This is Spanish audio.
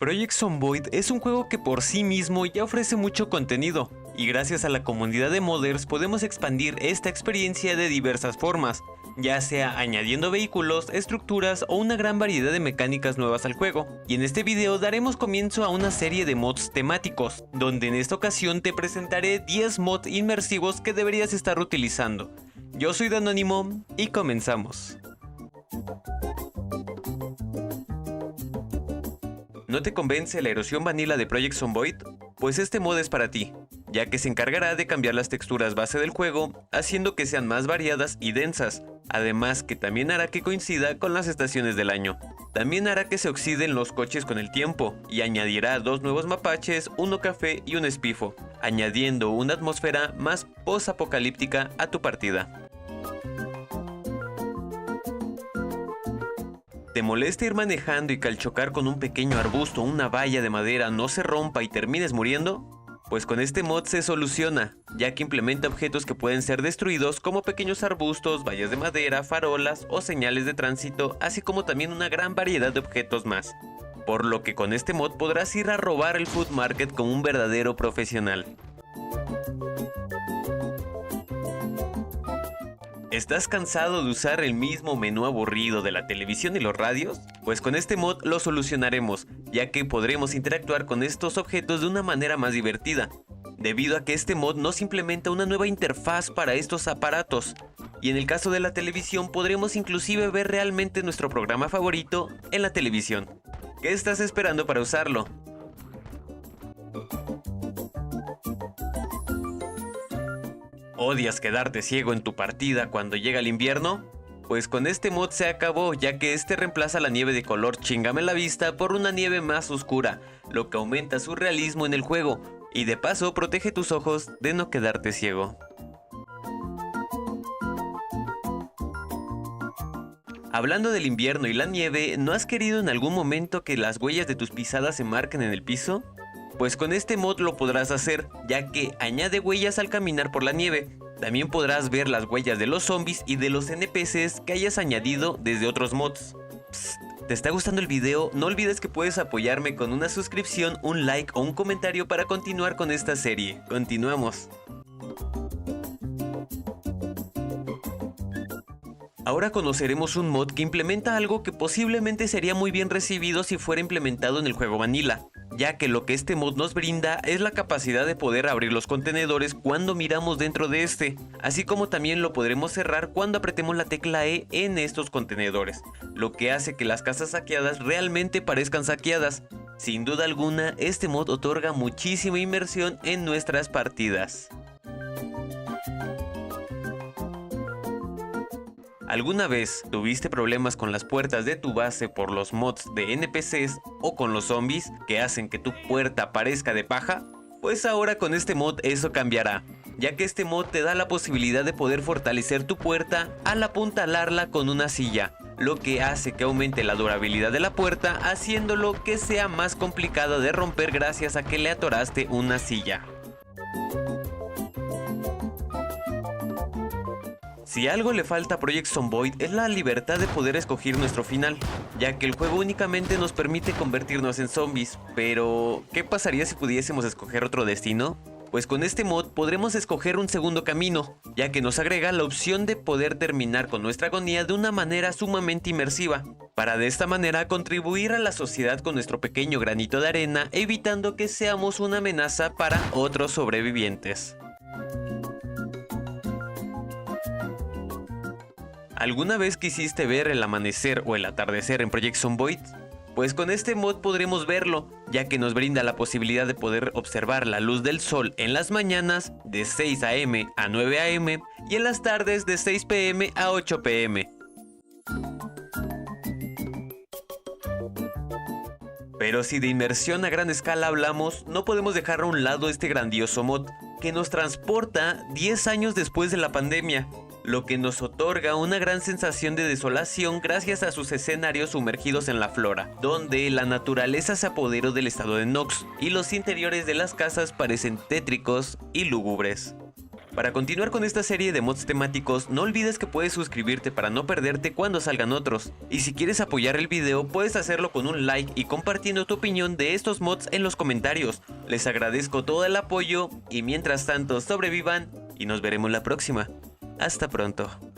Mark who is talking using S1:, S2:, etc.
S1: Project Zomboid es un juego que por sí mismo ya ofrece mucho contenido, y gracias a la comunidad de modders podemos expandir esta experiencia de diversas formas, ya sea añadiendo vehículos, estructuras o una gran variedad de mecánicas nuevas al juego. Y en este video daremos comienzo a una serie de mods temáticos, donde en esta ocasión te presentaré 10 mods inmersivos que deberías estar utilizando. Yo soy Danónimo y comenzamos. ¿No te convence la erosión vanilla de Project Zomboid? Pues este mod es para ti, ya que se encargará de cambiar las texturas base del juego, haciendo que sean más variadas y densas, además que también hará que coincida con las estaciones del año. También hará que se oxiden los coches con el tiempo, y añadirá 2 nuevos mapaches, uno café y un espifo, añadiendo una atmósfera más post-apocalíptica a tu partida. ¿Te molesta ir manejando y que al chocar con un pequeño arbusto o una valla de madera no se rompa y termines muriendo? Pues con este mod se soluciona, ya que implementa objetos que pueden ser destruidos como pequeños arbustos, vallas de madera, farolas o señales de tránsito, así como también una gran variedad de objetos más. Por lo que con este mod podrás ir a robar el food market como un verdadero profesional. ¿Estás cansado de usar el mismo menú aburrido de la televisión y los radios? Pues con este mod lo solucionaremos, ya que podremos interactuar con estos objetos de una manera más divertida, debido a que este mod nos implementa una nueva interfaz para estos aparatos. Y en el caso de la televisión podremos inclusive ver realmente nuestro programa favorito en la televisión. ¿Qué estás esperando para usarlo? ¿Odias quedarte ciego en tu partida cuando llega el invierno? Pues con este mod se acabó, ya que este reemplaza la nieve de color chingame la vista por una nieve más oscura, lo que aumenta su realismo en el juego, y de paso protege tus ojos de no quedarte ciego. Hablando del invierno y la nieve, ¿no has querido en algún momento que las huellas de tus pisadas se marquen en el piso? Pues con este mod lo podrás hacer, ya que añade huellas al caminar por la nieve. También podrás ver las huellas de los zombies y de los NPCs que hayas añadido desde otros mods. Psst, ¿te está gustando el video? No olvides que puedes apoyarme con una suscripción, un like o un comentario para continuar con esta serie. Continuamos. Ahora conoceremos un mod que implementa algo que posiblemente sería muy bien recibido si fuera implementado en el juego Vanilla, ya que lo que este mod nos brinda es la capacidad de poder abrir los contenedores cuando miramos dentro de este, así como también lo podremos cerrar cuando apretemos la tecla E en estos contenedores, lo que hace que las casas saqueadas realmente parezcan saqueadas. Sin duda alguna, este mod otorga muchísima inmersión en nuestras partidas. ¿Alguna vez tuviste problemas con las puertas de tu base por los mods de NPCs o con los zombies que hacen que tu puerta parezca de paja? Pues ahora con este mod eso cambiará, ya que este mod te da la posibilidad de poder fortalecer tu puerta al apuntalarla con una silla, lo que hace que aumente la durabilidad de la puerta, haciéndolo que sea más complicada de romper gracias a que le atoraste una silla. Si algo le falta a Project Zomboid es la libertad de poder escoger nuestro final, ya que el juego únicamente nos permite convertirnos en zombies, pero ¿qué pasaría si pudiésemos escoger otro destino? Pues con este mod podremos escoger un segundo camino, ya que nos agrega la opción de poder terminar con nuestra agonía de una manera sumamente inmersiva, para de esta manera contribuir a la sociedad con nuestro pequeño granito de arena, evitando que seamos una amenaza para otros sobrevivientes. ¿Alguna vez quisiste ver el amanecer o el atardecer en Project Zomboid? Pues con este mod podremos verlo, ya que nos brinda la posibilidad de poder observar la luz del sol en las mañanas de 6 AM a 9 AM y en las tardes de 6 PM a 8 PM. Pero si de inmersión a gran escala hablamos, no podemos dejar a un lado este grandioso mod, que nos transporta 10 años después de la pandemia, lo que nos otorga una gran sensación de desolación gracias a sus escenarios sumergidos en la flora, donde la naturaleza se apoderó del estado de Nox y los interiores de las casas parecen tétricos y lúgubres. Para continuar con esta serie de mods temáticos, no olvides que puedes suscribirte para no perderte cuando salgan otros. Y si quieres apoyar el video, puedes hacerlo con un like y compartiendo tu opinión de estos mods en los comentarios. Les agradezco todo el apoyo y mientras tanto sobrevivan y nos veremos la próxima. Hasta pronto.